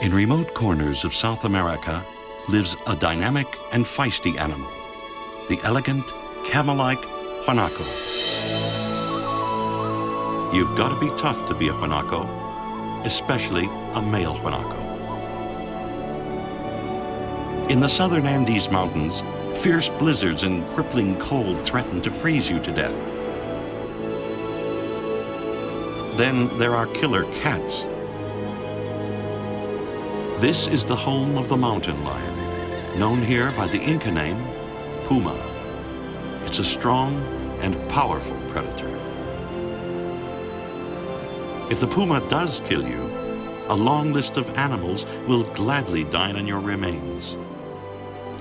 In remote corners of South America lives a dynamic and feisty animal, the elegant, camel-like guanaco. You've got to be tough to be a guanaco, especially a male guanaco. In the southern Andes Mountains, fierce blizzards and crippling cold threaten to freeze you to death. Then there are killer cats. This is the home of the mountain lion, known here by the Inca name, Puma. It's a strong and powerful predator. If the puma does kill you, a long list of animals will gladly dine on your remains,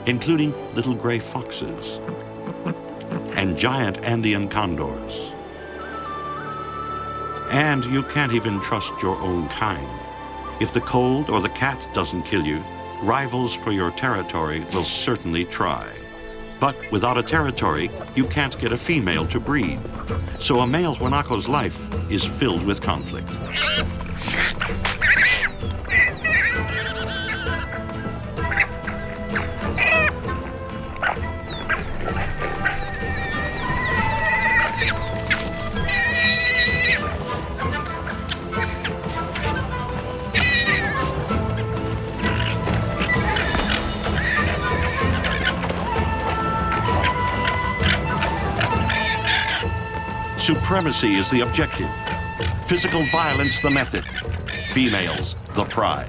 including little gray foxes and giant Andean condors. And you can't even trust your own kind. If the cold or the cat doesn't kill you, rivals for your territory will certainly try. But without a territory, you can't get a female to breed. So a male guanaco's life is filled with conflict. Supremacy is the objective, physical violence the method, females the prize.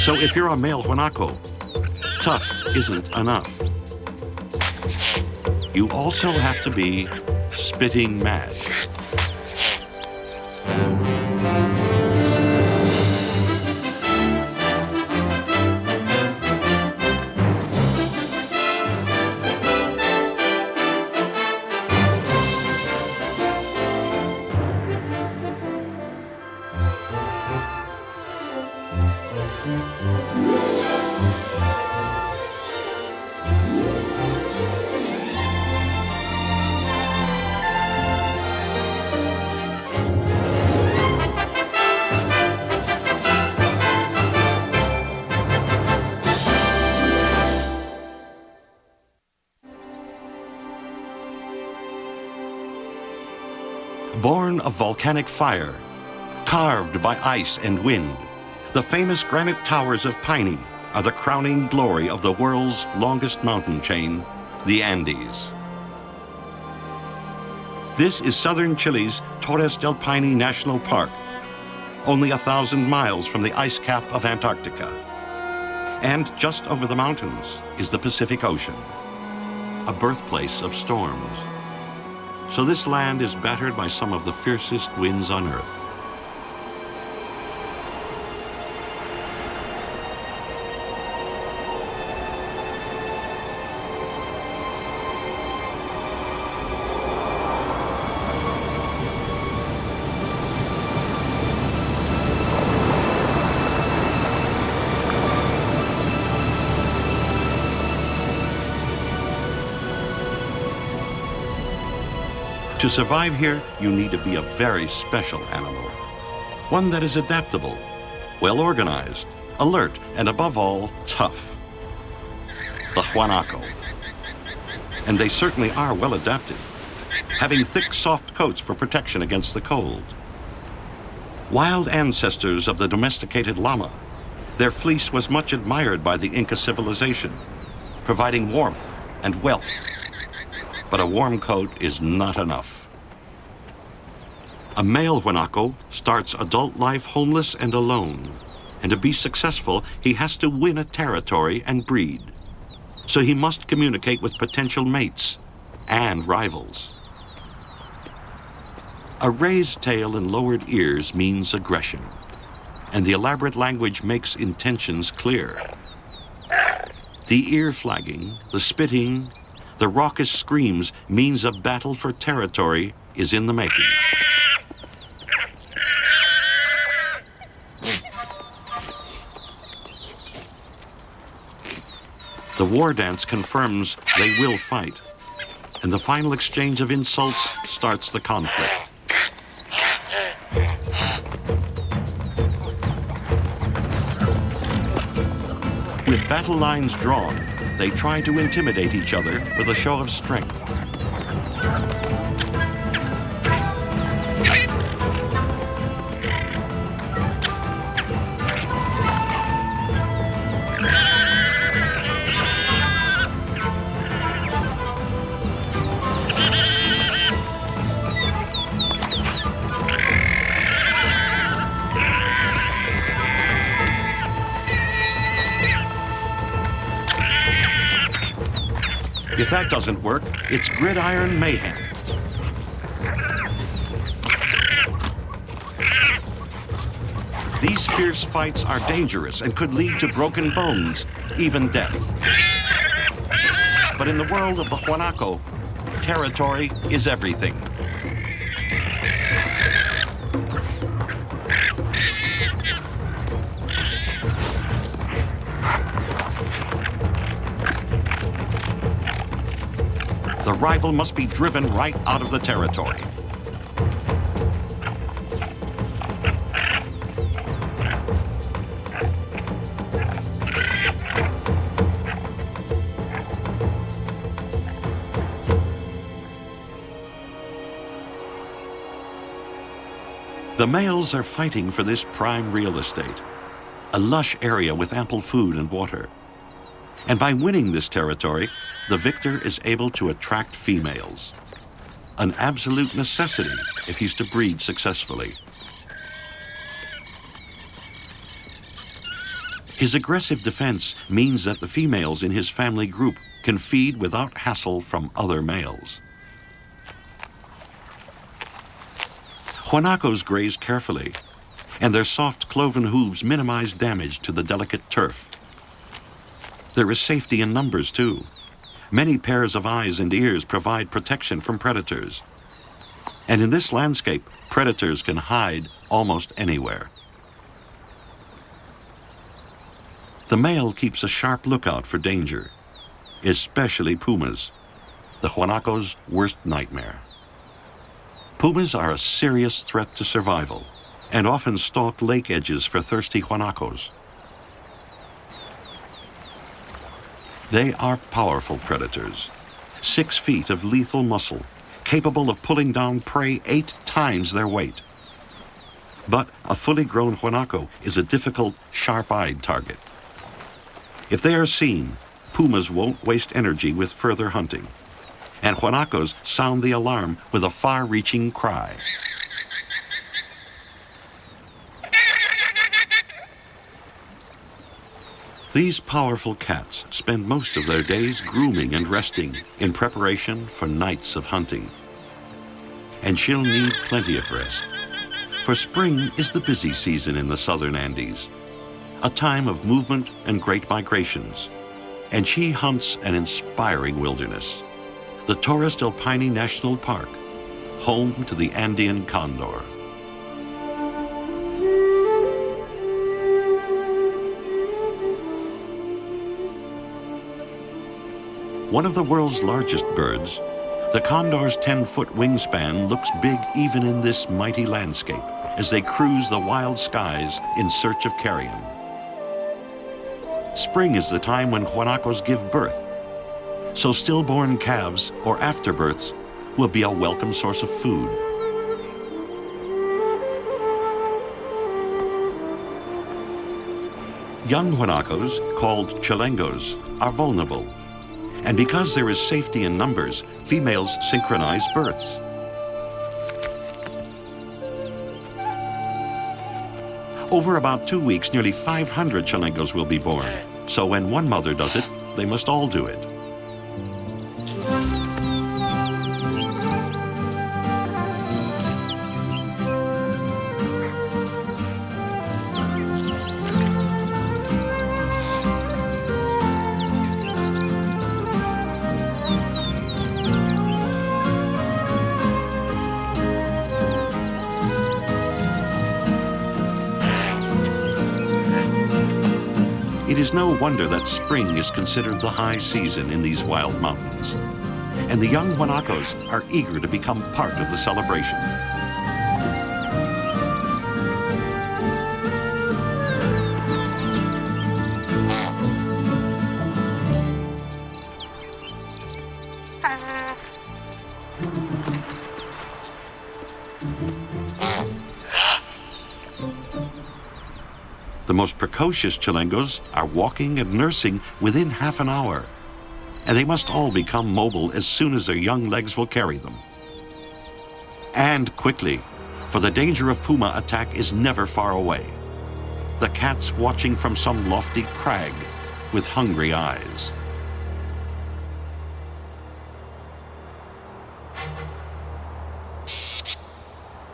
So if you're a male guanaco, tough isn't enough. You also have to be spitting mad. Born of volcanic fire, carved by ice and wind, the famous granite towers of Piney are the crowning glory of the world's longest mountain chain, the Andes. This is southern Chile's Torres del Paine National Park, only 1,000 miles from the ice cap of Antarctica. And just over the mountains is the Pacific Ocean, a birthplace of storms. So this land is battered by some of the fiercest winds on Earth. To survive here, you need to be a very special animal. One that is adaptable, well organized, alert, and above all, tough. The guanaco. And they certainly are well adapted, having thick, soft coats for protection against the cold. Wild ancestors of the domesticated llama, their fleece was much admired by the Inca civilization, providing warmth and wealth. But a warm coat is not enough. A male guanaco starts adult life homeless and alone, and to be successful, he has to win a territory and breed. So he must communicate with potential mates and rivals. A raised tail and lowered ears means aggression, and the elaborate language makes intentions clear. The ear flagging, the spitting, the raucous screams means a battle for territory is in the making. The war dance confirms they will fight, and the final exchange of insults starts the conflict. With battle lines drawn, they try to intimidate each other with a show of strength. If that doesn't work, it's gridiron mayhem. These fierce fights are dangerous and could lead to broken bones, even death. But in the world of the Guanaco, territory is everything. The rival must be driven right out of the territory. The males are fighting for this prime real estate, a lush area with ample food and water. And by winning this territory, the victor is able to attract females, an absolute necessity if he's to breed successfully. His aggressive defense means that the females in his family group can feed without hassle from other males. Guanacos graze carefully, and their soft cloven hooves minimize damage to the delicate turf. There is safety in numbers, too. Many pairs of eyes and ears provide protection from predators. And in this landscape, predators can hide almost anywhere. The male keeps a sharp lookout for danger, especially pumas, the Guanaco's worst nightmare. Pumas are a serious threat to survival and often stalk lake edges for thirsty Guanacos. They are powerful predators, 6 feet of lethal muscle, capable of pulling down prey 8 times their weight. But a fully grown Guanaco is a difficult, sharp-eyed target. If they are seen, pumas won't waste energy with further hunting, and Guanacos sound the alarm with a far-reaching cry. These powerful cats spend most of their days grooming and resting in preparation for nights of hunting. And she'll need plenty of rest, for spring is the busy season in the southern Andes, a time of movement and great migrations, and she hunts an inspiring wilderness, the Torres del Paine National Park, home to the Andean condor. One of the world's largest birds, the condor's 10-foot wingspan looks big even in this mighty landscape as they cruise the wild skies in search of carrion. Spring is the time when Guanacos give birth, so stillborn calves or afterbirths will be a welcome source of food. Young Guanacos, called chalengos, are vulnerable. And because there is safety in numbers, females synchronize births. Over about 2 weeks, nearly 500 chalengos will be born. So when one mother does it, they must all do it. It is no wonder that spring is considered the high season in these wild mountains. And the young guanacos are eager to become part of the celebration. The most precocious chalengos are walking and nursing within half an hour, and they must all become mobile as soon as their young legs will carry them. And quickly, for the danger of puma attack is never far away. The cat's watching from some lofty crag with hungry eyes.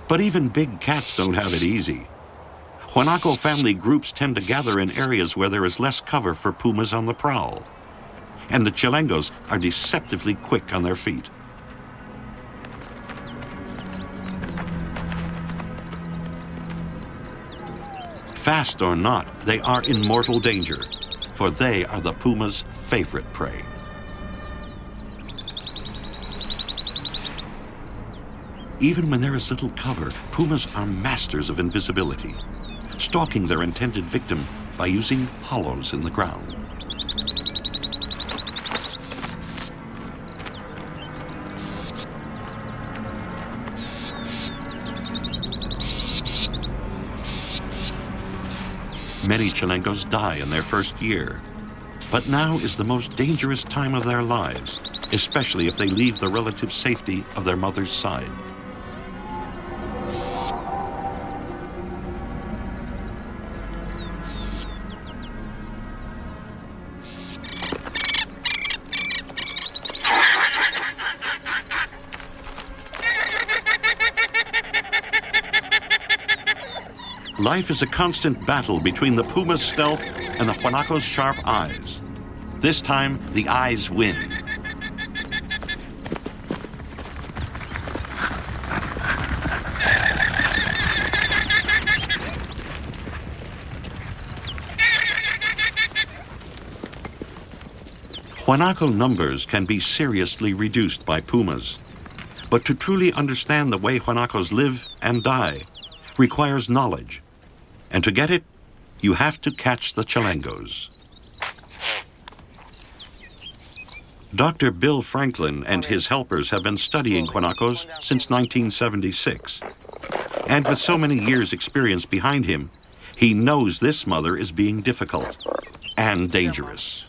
But even big cats don't have it easy. Guanaco family groups tend to gather in areas where there is less cover for pumas on the prowl. And the chalengos are deceptively quick on their feet. Fast or not, they are in mortal danger, for they are the puma's favorite prey. Even when there is little cover, pumas are masters of invisibility, stalking their intended victim by using hollows in the ground. Many chalengos die in their first year, but now is the most dangerous time of their lives, especially if they leave the relative safety of their mother's side. Life is a constant battle between the puma's stealth and the guanaco's sharp eyes. This time, the eyes win. Guanaco numbers can be seriously reduced by pumas, but to truly understand the way guanacos live and die requires knowledge. And to get it, you have to catch the chalengos. Dr. Bill Franklin and his helpers have been studying guanacos since 1976. And with so many years' experience behind him, he knows this mother is being difficult and dangerous.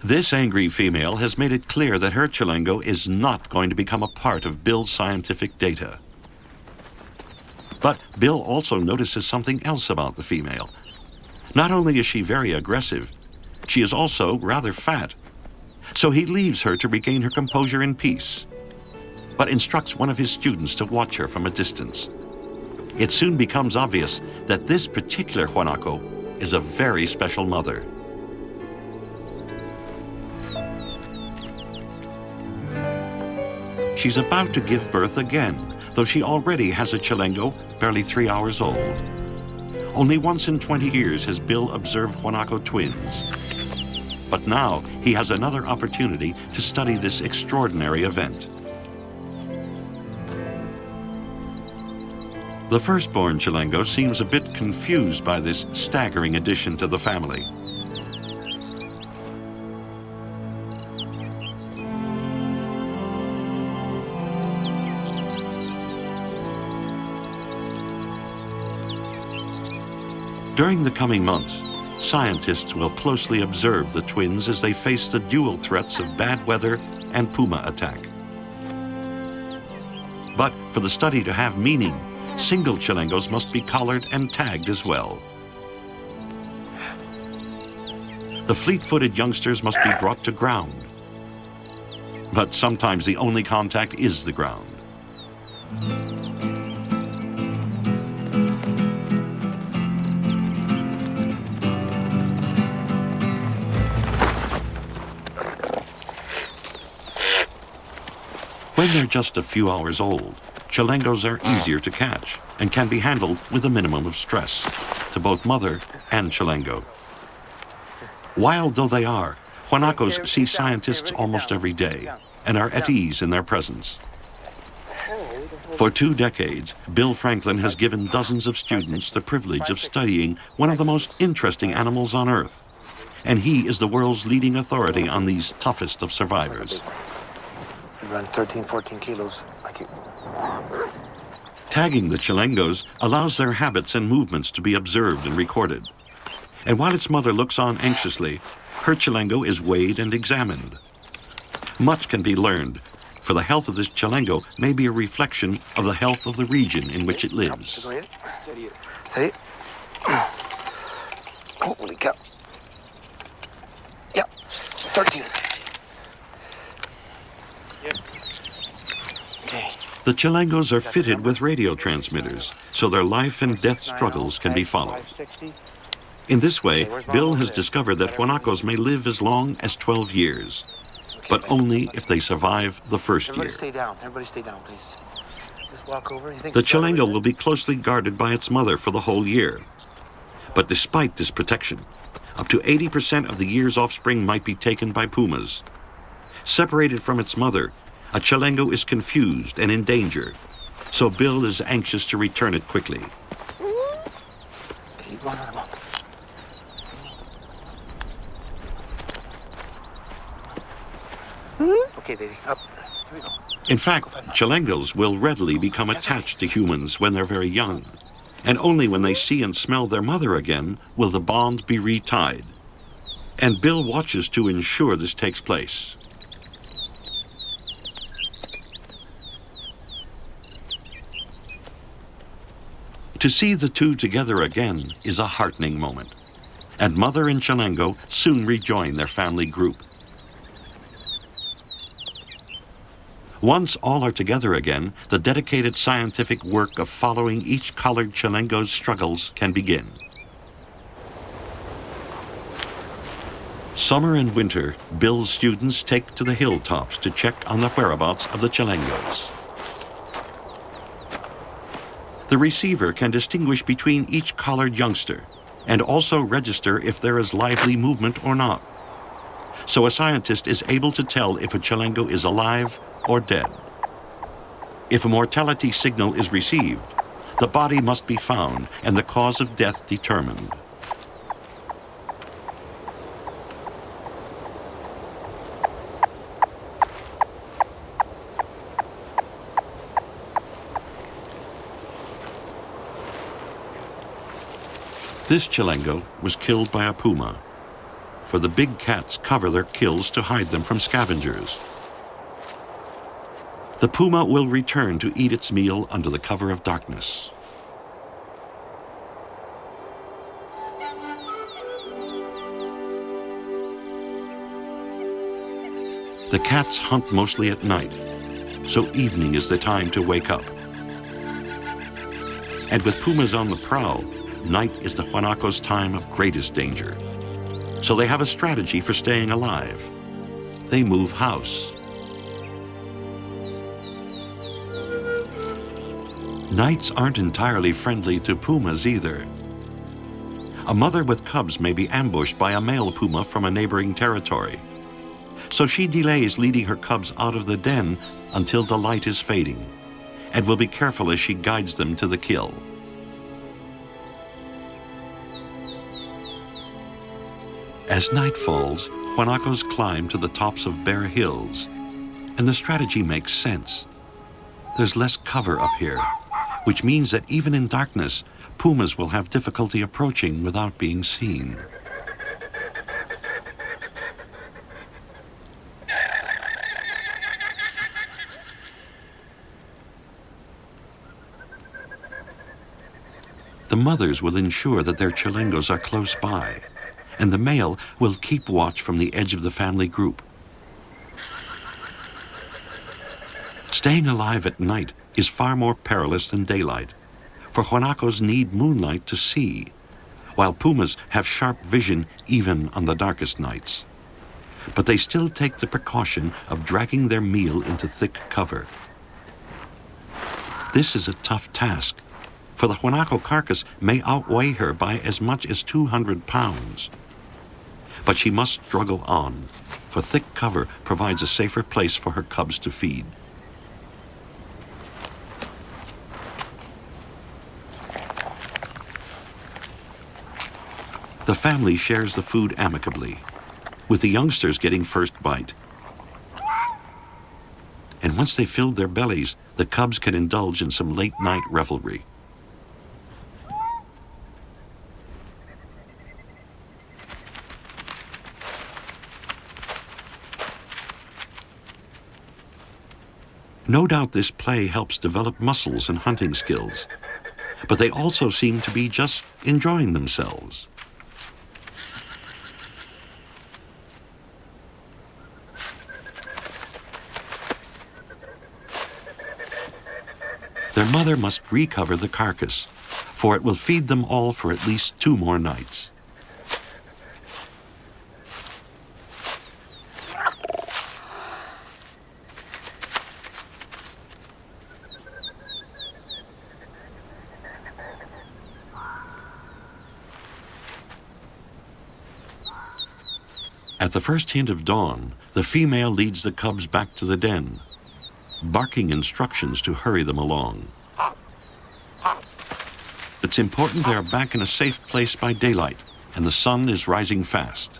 This angry female has made it clear that her chalengo is not going to become a part of Bill's scientific data. But Bill also notices something else about the female. Not only is she very aggressive, she is also rather fat. So he leaves her to regain her composure in peace, but instructs one of his students to watch her from a distance. It soon becomes obvious that this particular guanaco is a very special mother. She's about to give birth again, though she already has a chalengo barely 3 hours old. Only once in 20 years has Bill observed guanaco twins. But now he has another opportunity to study this extraordinary event. The firstborn chalengo seems a bit confused by this staggering addition to the family. During the coming months, scientists will closely observe the twins as they face the dual threats of bad weather and puma attack. But for the study to have meaning, single chalengos must be collared and tagged as well. The fleet-footed youngsters must be brought to ground. But sometimes the only contact is the ground. When they're just a few hours old, chalengos are easier to catch and can be handled with a minimum of stress to both mother and chalengo. Wild though they are, guanacos see scientists almost every day and are at ease in their presence. For 2 decades, Bill Franklin has given dozens of students the privilege of studying one of the most interesting animals on Earth, and he is the world's leading authority on these toughest of survivors. You run 13, 14 kilos. Tagging the chalengos allows their habits and movements to be observed and recorded. And while its mother looks on anxiously, her chalengo is weighed and examined. Much can be learned, for the health of this chalengo may be a reflection of the health of the region in which it lives. Steady it. Steady it. Holy cow. Yep. 13. Okay. The chalengos are fitted with radio transmitters, so their life and death struggles can be followed. In this way, Bill has discovered that guanacos may live as long as 12 years, but only if they survive the first year. Everybody stay down. Everybody stay down, please. Just walk over. The chalengo will be closely guarded by its mother for the whole year. But despite this protection, up to 80% of the year's offspring might be taken by pumas. Separated from its mother, a chalengo is confused and in danger, so Bill is anxious to return it quickly. Keep going on them up. Okay, baby, up. Here we go. In fact, chalengos will readily become attached to humans when they're very young, and only when they see and smell their mother again will the bond be retied. And Bill watches to ensure this takes place. To see the two together again is a heartening moment, and mother and chalengo soon rejoin their family group. Once all are together again, the dedicated scientific work of following each collared chalengo's struggles can begin. Summer and winter, Bill's students take to the hilltops to check on the whereabouts of the chalengos. The receiver can distinguish between each collared youngster and also register if there is lively movement or not. So a scientist is able to tell if a chalengo is alive or dead. If a mortality signal is received, the body must be found and the cause of death determined. This chalengo was killed by a puma, for the big cats cover their kills to hide them from scavengers. The puma will return to eat its meal under the cover of darkness. The cats hunt mostly at night, so evening is the time to wake up. And with pumas on the prowl, night is the guanaco's time of greatest danger. So they have a strategy for staying alive. They move house. Nights aren't entirely friendly to pumas either. A mother with cubs may be ambushed by a male puma from a neighboring territory. So she delays leading her cubs out of the den until the light is fading, and will be careful as she guides them to the kill. As night falls, guanacos climb to the tops of bare hills, and the strategy makes sense. There's less cover up here, which means that even in darkness, pumas will have difficulty approaching without being seen. The mothers will ensure that their chalengos are close by, and the male will keep watch from the edge of the family group. Staying alive at night is far more perilous than daylight, for guanacos need moonlight to see, while pumas have sharp vision even on the darkest nights. but they still take the precaution of dragging their meal into thick cover. This is a tough task, for the guanaco carcass may outweigh her by as much as 200 pounds. But she must struggle on, for thick cover provides a safer place for her cubs to feed. The family shares the food amicably, with the youngsters getting first bite. And once they filled their bellies, the cubs can indulge in some late-night revelry. No doubt this play helps develop muscles and hunting skills, but they also seem to be just enjoying themselves. Their mother must recover the carcass, for it will feed them all for at least 2 more nights. At the first hint of dawn, the female leads the cubs back to the den, barking instructions to hurry them along. It's important they are back in a safe place by daylight, and the sun is rising fast.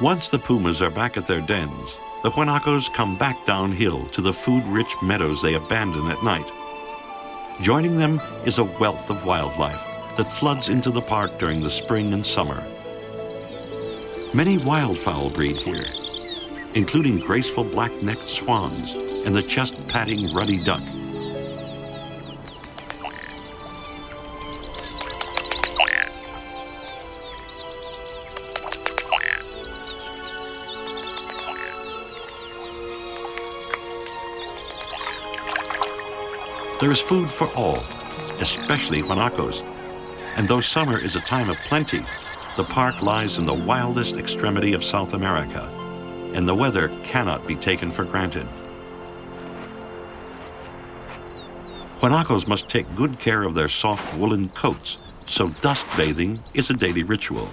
Once the pumas are back at their dens, the guanacos come back downhill to the food-rich meadows they abandon at night. Joining them is a wealth of wildlife that floods into the park during the spring and summer. Many wildfowl breed here, including graceful black-necked swans and the chest-padding ruddy duck. There is food for all, especially guanacos. And though summer is a time of plenty, the park lies in the wildest extremity of South America, and the weather cannot be taken for granted. Guanacos must take good care of their soft woolen coats, so dust bathing is a daily ritual.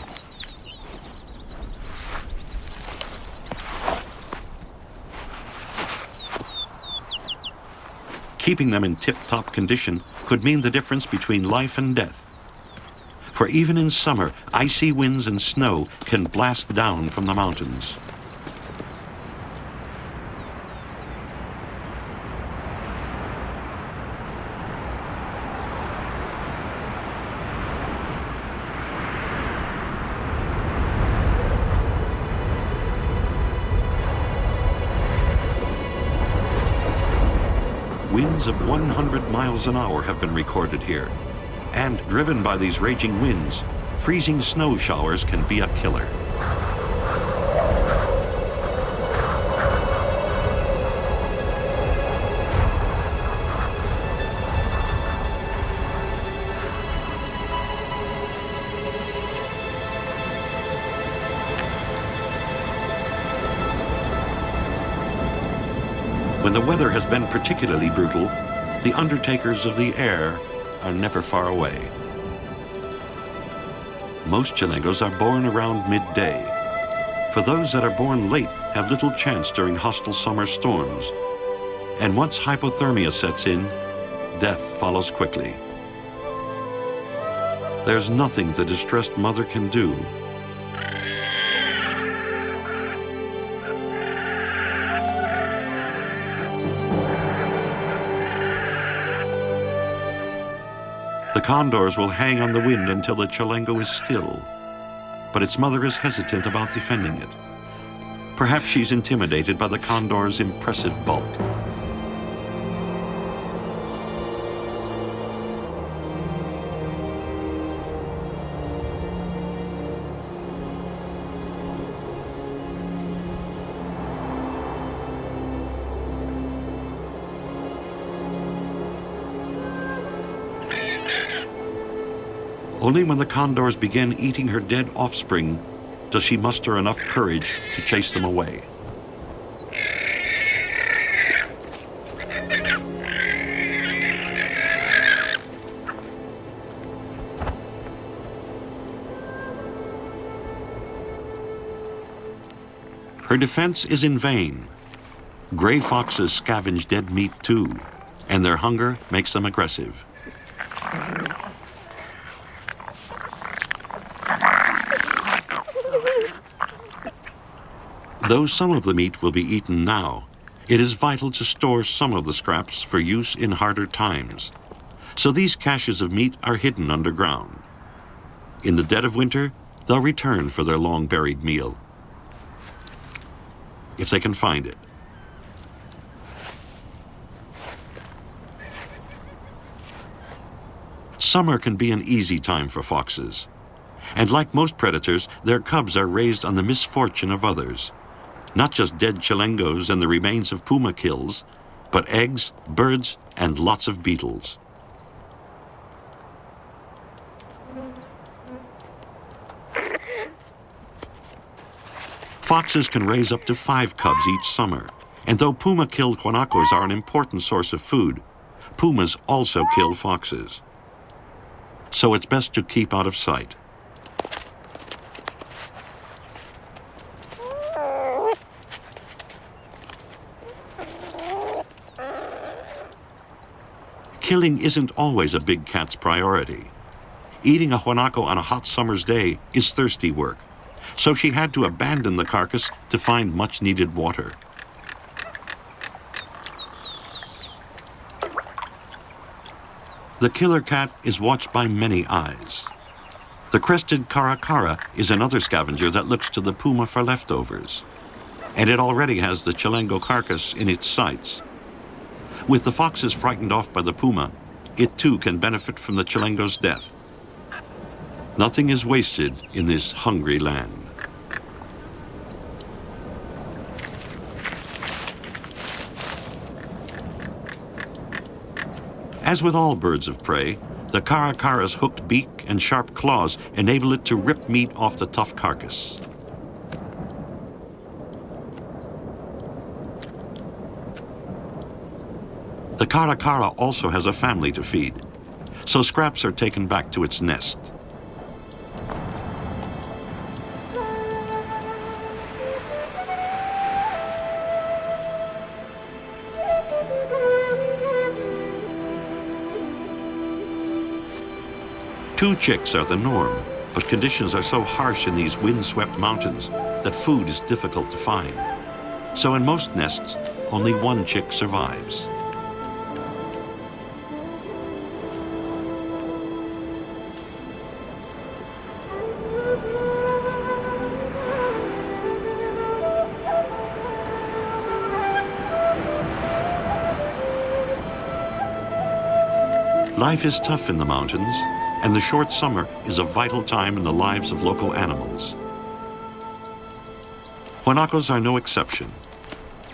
Keeping them in tip-top condition could mean the difference between life and death. For even in summer, icy winds and snow can blast down from the mountains. Winds of 100 miles an hour have been recorded here, and driven by these raging winds, freezing snow showers can be a killer. When the weather has been particularly brutal, the undertakers of the air are never far away. Most chalengos are born around midday. For those that are born late have little chance during hostile summer storms. And once hypothermia sets in, death follows quickly. There's nothing the distressed mother can do. The condors will hang on the wind until the chalengo is still, but its mother is hesitant about defending it. Perhaps she's intimidated by the condor's impressive bulk. Only when the condors begin eating her dead offspring does she muster enough courage to chase them away. Her defense is in vain. Gray foxes scavenge dead meat too, and their hunger makes them aggressive. Though some of the meat will be eaten now, it is vital to store some of the scraps for use in harder times. So these caches of meat are hidden underground. In the dead of winter, they'll return for their long-buried meal, if they can find it. Summer can be an easy time for foxes. And like most predators, their cubs are raised on the misfortune of others. Not just dead chalengos and the remains of puma kills, but eggs, birds, and lots of beetles. Foxes can raise up to 5 cubs each summer, and though puma-killed guanacos are an important source of food, pumas also kill foxes. So it's best to keep out of sight. Killing isn't always a big cat's priority. Eating a guanaco on a hot summer's day is thirsty work, so she had to abandon the carcass to find much-needed water. The killer cat is watched by many eyes. The crested caracara is another scavenger that looks to the puma for leftovers, and it already has the chalengo carcass in its sights. With the foxes frightened off by the puma, it too can benefit from the chalengo's death. Nothing is wasted in this hungry land. As with all birds of prey, the caracara's hooked beak and sharp claws enable it to rip meat off the tough carcass. The caracara also has a family to feed, so scraps are taken back to its nest. Two chicks are the norm, but conditions are so harsh in these wind-swept mountains that food is difficult to find. So in most nests, only one chick survives. Life is tough in the mountains, and the short summer is a vital time in the lives of local animals. Guanacos are no exception.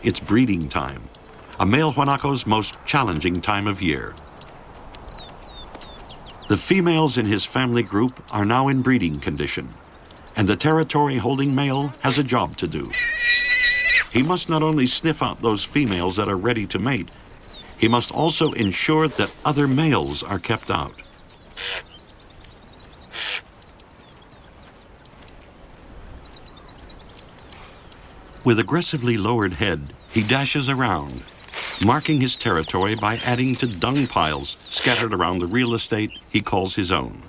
It's breeding time, a male guanaco's most challenging time of year. The females in his family group are now in breeding condition, and the territory-holding male has a job to do. He must not only sniff out those females that are ready to mate, he must also ensure that other males are kept out. With aggressively lowered head, he dashes around, marking his territory by adding to dung piles scattered around the real estate he calls his own.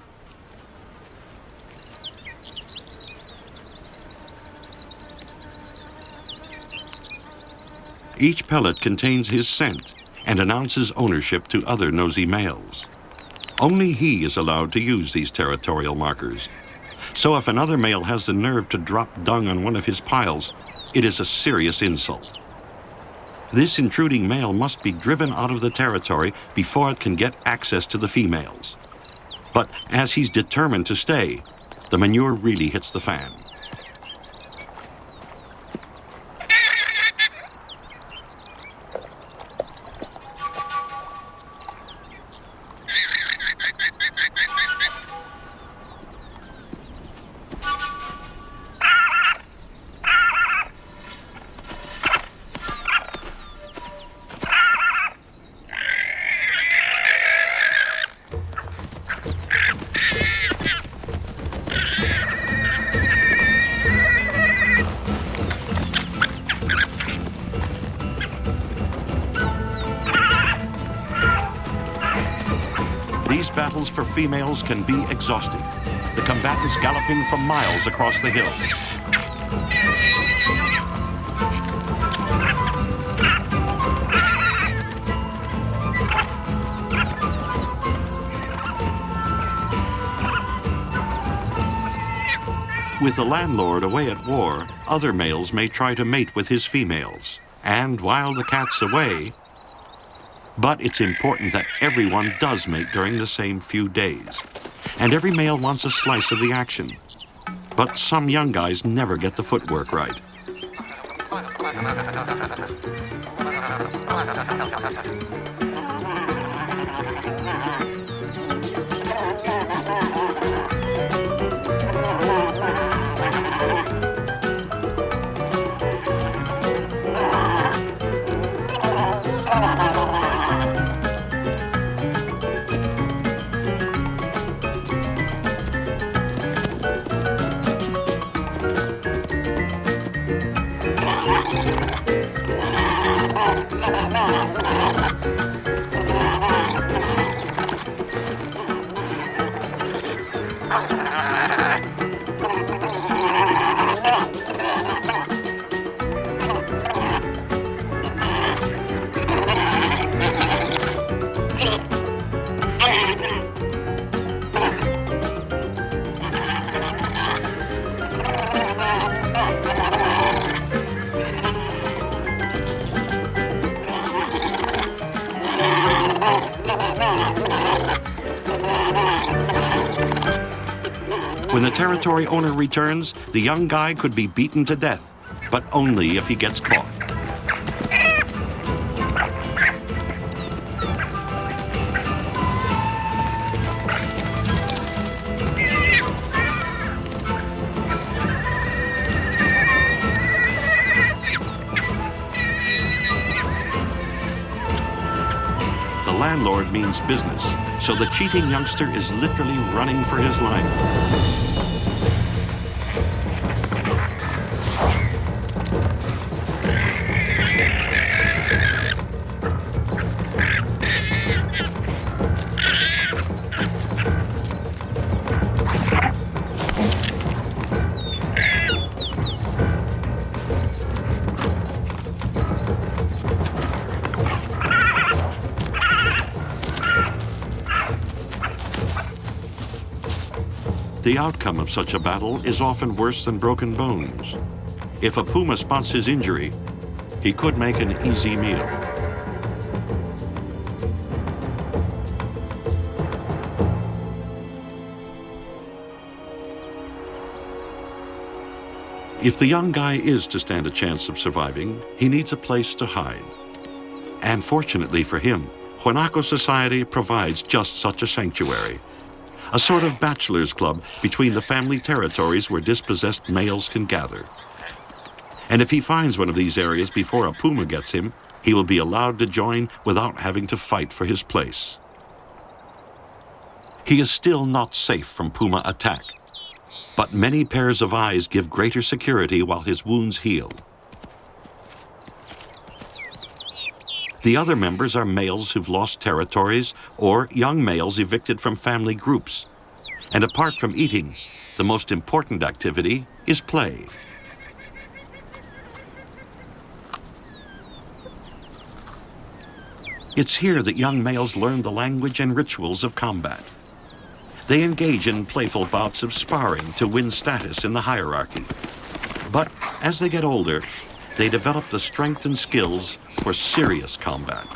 Each pellet contains his scent and announces ownership to other nosy males. Only he is allowed to use these territorial markers. So if another male has the nerve to drop dung on one of his piles, it is a serious insult. This intruding male must be driven out of the territory before it can get access to the females. But as he's determined to stay, the manure really hits the fan. These battles for females can be exhausting, the combatants galloping for miles across the hills. With the landlord away at war, other males may try to mate with his females. And while the cat's away, but it's important that everyone does mate during the same few days. And every male wants a slice of the action. But some young guys never get the footwork right. When the territory owner returns, the young guy could be beaten to death, but only if he gets caught. The landlord means business, so the cheating youngster is literally running for his life. The outcome of such a battle is often worse than broken bones. If a puma spots his injury, he could make an easy meal. If the young guy is to stand a chance of surviving, he needs a place to hide. And fortunately for him, Guanaco society provides just such a sanctuary. A sort of bachelor's club between the family territories where dispossessed males can gather. And if he finds one of these areas before a puma gets him, he will be allowed to join without having to fight for his place. He is still not safe from puma attack, but many pairs of eyes give greater security while his wounds heal. The other members are males who've lost territories or young males evicted from family groups. And apart from eating, the most important activity is play. It's here that young males learn the language and rituals of combat. They engage in playful bouts of sparring to win status in the hierarchy. But as they get older, they develop the strength and skills for serious combat.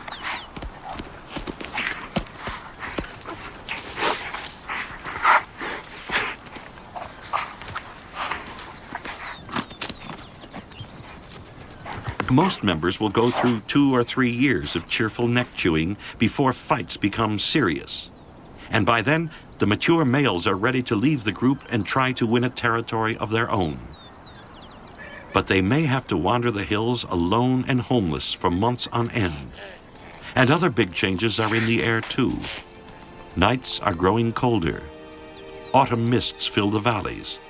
Most members will go through 2 or 3 years of cheerful neck chewing before fights become serious. And by then, the mature males are ready to leave the group and try to win a territory of their own. But they may have to wander the hills alone and homeless for months on end. And other big changes are in the air too. Nights are growing colder. Autumn mists fill the valleys.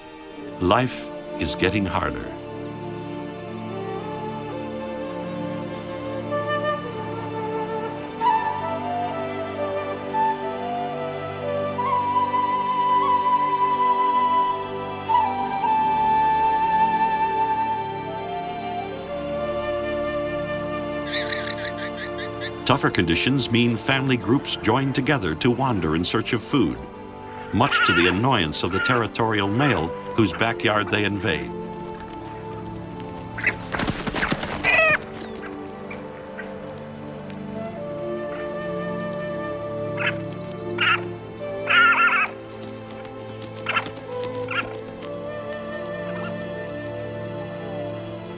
Life is getting harder. Tougher conditions mean family groups join together to wander in search of food, much to the annoyance of the territorial male whose backyard they invade.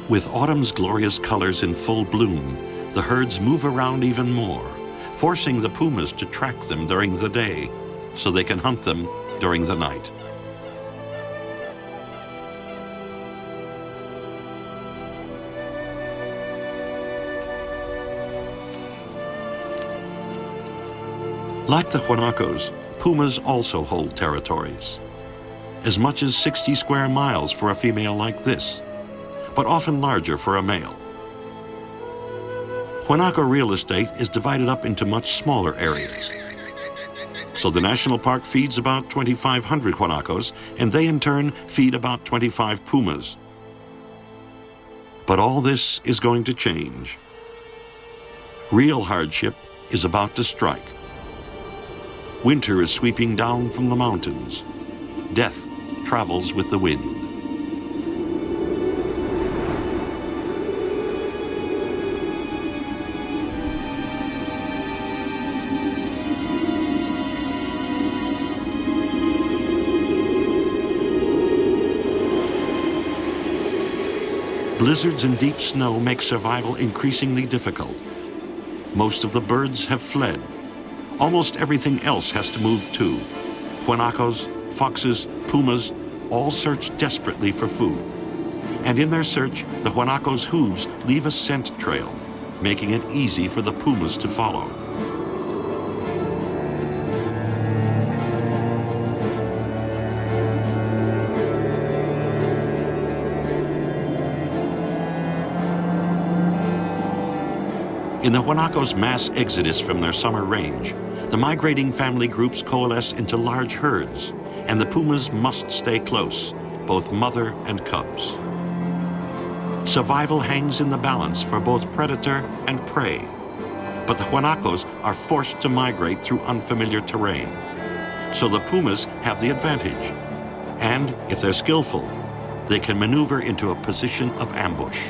With autumn's glorious colors in full bloom, the herds move around even more, forcing the pumas to track them during the day so they can hunt them during the night. Like the guanacos, pumas also hold territories. As much as 60 square miles for a female like this, but often larger for a male. Guanaco real estate is divided up into much smaller areas. So the national park feeds about 2,500 guanacos, and they in turn feed about 25 pumas. But all this is going to change. Real hardship is about to strike. Winter is sweeping down from the mountains. Death travels with the wind. Blizzards and deep snow make survival increasingly difficult. Most of the birds have fled. Almost everything else has to move too. Guanacos, foxes, pumas, all search desperately for food. And in their search, the guanacos' hooves leave a scent trail, making it easy for the pumas to follow. In the guanacos' mass exodus from their summer range, the migrating family groups coalesce into large herds, and the pumas must stay close, both mother and cubs. Survival hangs in the balance for both predator and prey, but the guanacos are forced to migrate through unfamiliar terrain. So the pumas have the advantage, and if they're skillful, they can maneuver into a position of ambush.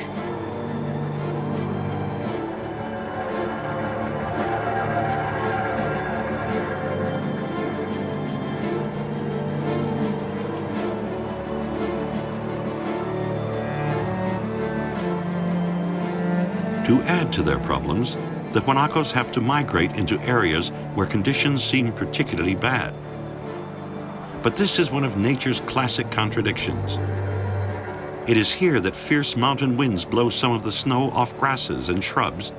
To add to their problems, the guanacos have to migrate into areas where conditions seem particularly bad. But this is one of nature's classic contradictions. It is here that fierce mountain winds blow some of the snow off grasses and shrubs,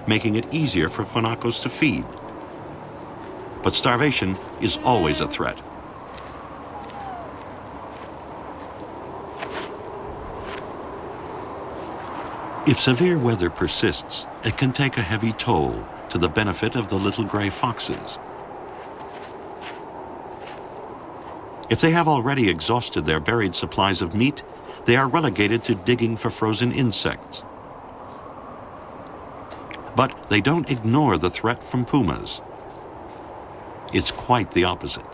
making it easier for guanacos to feed. But starvation is always a threat. If severe weather persists, it can take a heavy toll to the benefit of the little gray foxes. If they have already exhausted their buried supplies of meat, they are relegated to digging for frozen insects. But they don't ignore the threat from pumas. It's quite the opposite.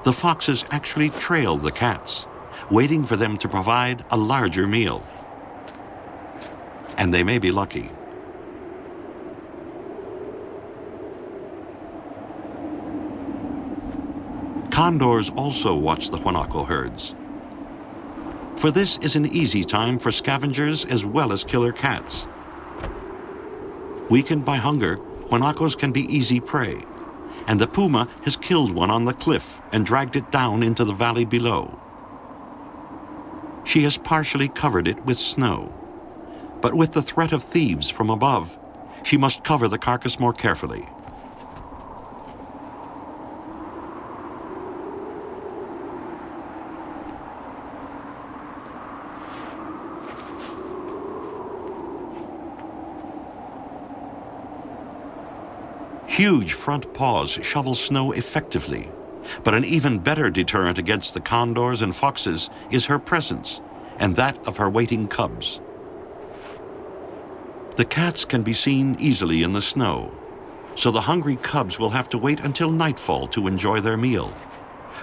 The foxes actually trail the cats, waiting for them to provide a larger meal. And they may be lucky. Condors also watch the guanaco herds. For this is an easy time for scavengers as well as killer cats. Weakened by hunger, guanacos can be easy prey, and the puma has killed one on the cliff and dragged it down into the valley below. She has partially covered it with snow, but with the threat of thieves from above, she must cover the carcass more carefully. Huge front paws shovel snow effectively, but an even better deterrent against the condors and foxes is her presence and that of her waiting cubs. The cats can be seen easily in the snow, so the hungry cubs will have to wait until nightfall to enjoy their meal,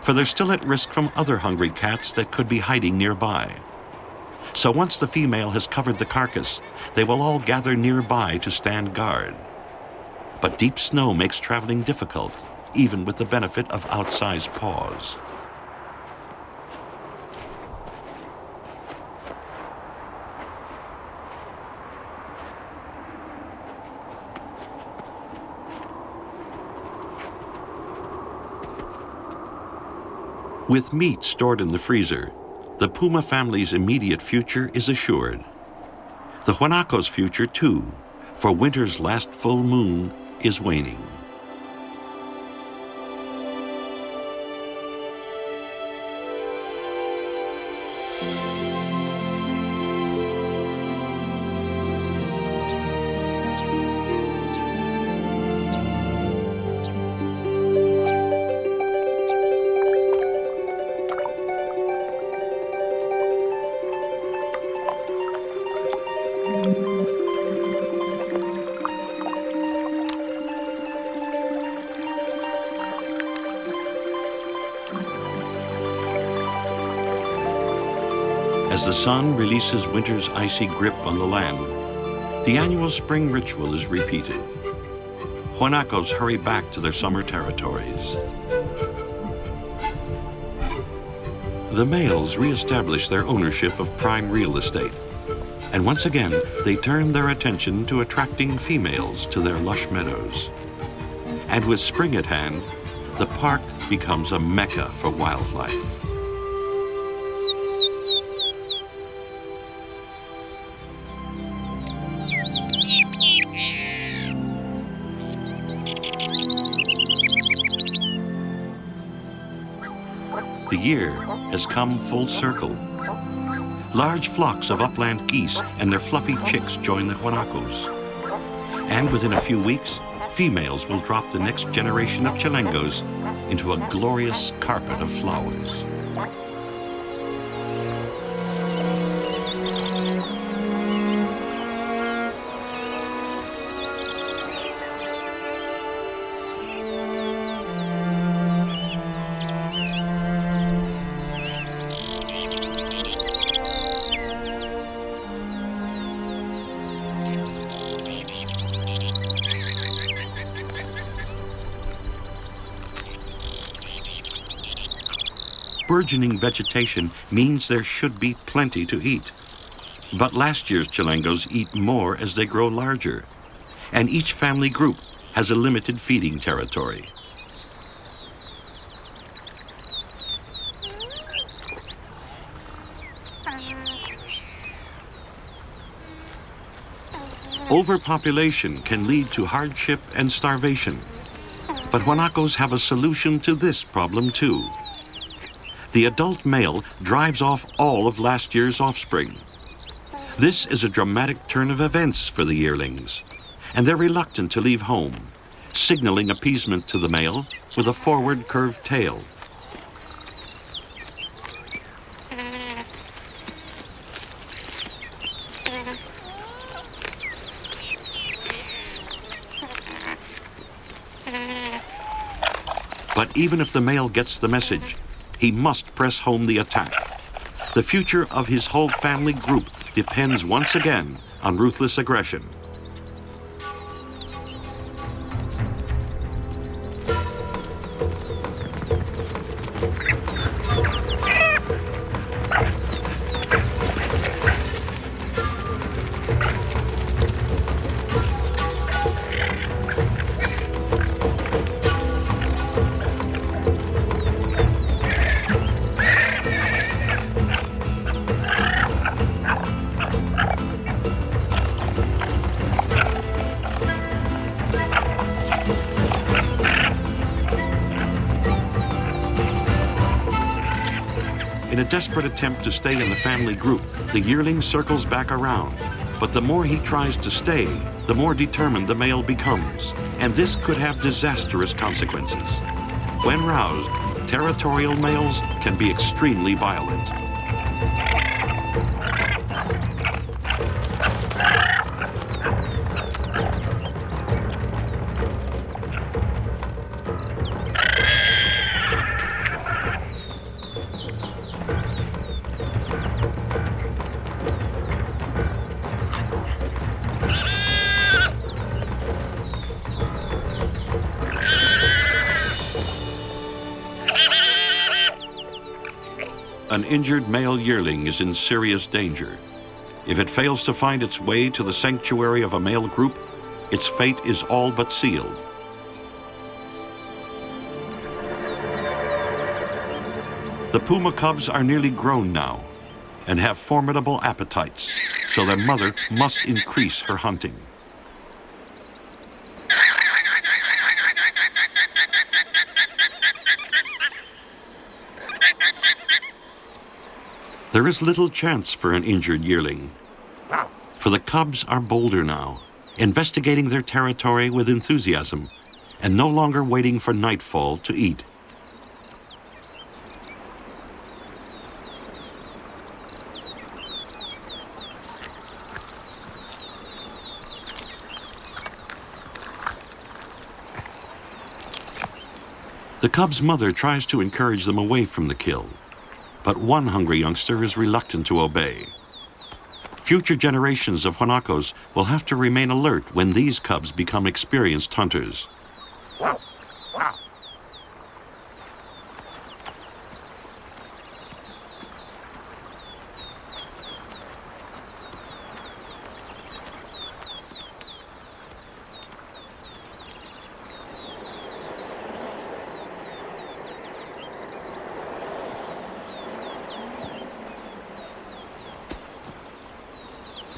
for they're still at risk from other hungry cats that could be hiding nearby. So once the female has covered the carcass, they will all gather nearby to stand guard. But deep snow makes traveling difficult, even with the benefit of outsized paws. With meat stored in the freezer, the puma family's immediate future is assured. The guanaco's future, too, for winter's last full moon is waning. As the sun releases winter's icy grip on the land, the annual spring ritual is repeated. Guanacos hurry back to their summer territories. The males reestablish their ownership of prime real estate, and once again they turn their attention to attracting females to their lush meadows. And with spring at hand, the park becomes a mecca for wildlife. The year has come full circle. Large flocks of upland geese and their fluffy chicks join the guanacos. And within a few weeks, females will drop the next generation of chilengos into a glorious carpet of flowers. Burgeoning vegetation means there should be plenty to eat. But last year's chilengos eat more as they grow larger, and each family group has a limited feeding territory. Overpopulation can lead to hardship and starvation, but guanacos have a solution to this problem too. The adult male drives off all of last year's offspring. This is a dramatic turn of events for the yearlings, and they're reluctant to leave home, signaling appeasement to the male with a forward curved tail. But even if the male gets the message, he must press home the attack. The future of his whole family group depends once again on ruthless aggression. In a desperate attempt to stay in the family group, the yearling circles back around. But the more he tries to stay, the more determined the male becomes. And this could have disastrous consequences. When roused, territorial males can be extremely violent. An injured male yearling is in serious danger. If it fails to find its way to the sanctuary of a male group, its fate is all but sealed. The puma cubs are nearly grown now and have formidable appetites, so their mother must increase her hunting. There is little chance for an injured yearling, for the cubs are bolder now, investigating their territory with enthusiasm and no longer waiting for nightfall to eat. The cub's mother tries to encourage them away from the kill, but one hungry youngster is reluctant to obey. Future generations of Huanacos will have to remain alert when these cubs become experienced hunters.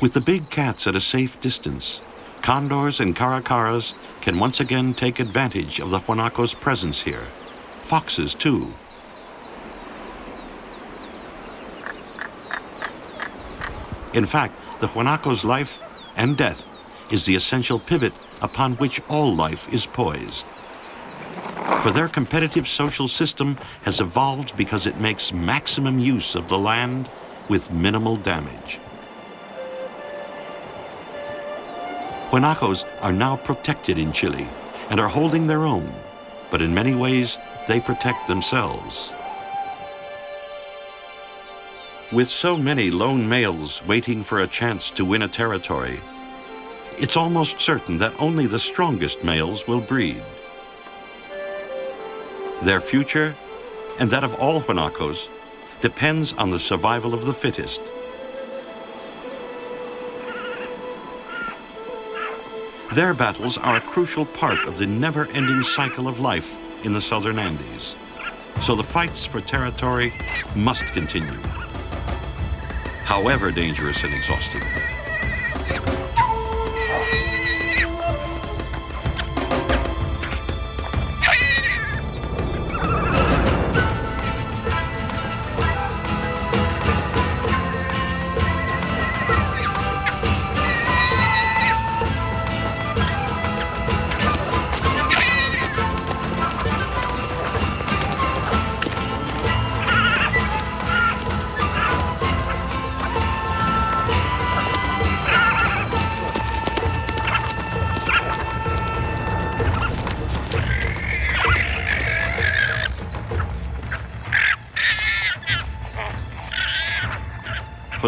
With the big cats at a safe distance, condors and caracaras can once again take advantage of the Huanacos' presence here. Foxes, too. In fact, the Huanacos' life and death is the essential pivot upon which all life is poised. For their competitive social system has evolved because it makes maximum use of the land with minimal damage. Huanacos are now protected in Chile and are holding their own, but in many ways, they protect themselves. With so many lone males waiting for a chance to win a territory, it's almost certain that only the strongest males will breed. Their future, and that of all Huanacos, depends on the survival of the fittest. Their battles are a crucial part of the never-ending cycle of life in the southern Andes. So the fights for territory must continue, however dangerous and exhausting.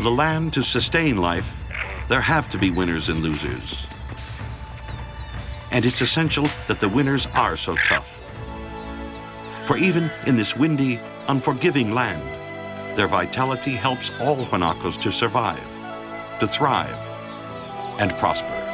For the land to sustain life, there have to be winners and losers. And it's essential that the winners are so tough. For even in this windy, unforgiving land, their vitality helps all Guanacos to survive, to thrive, and prosper.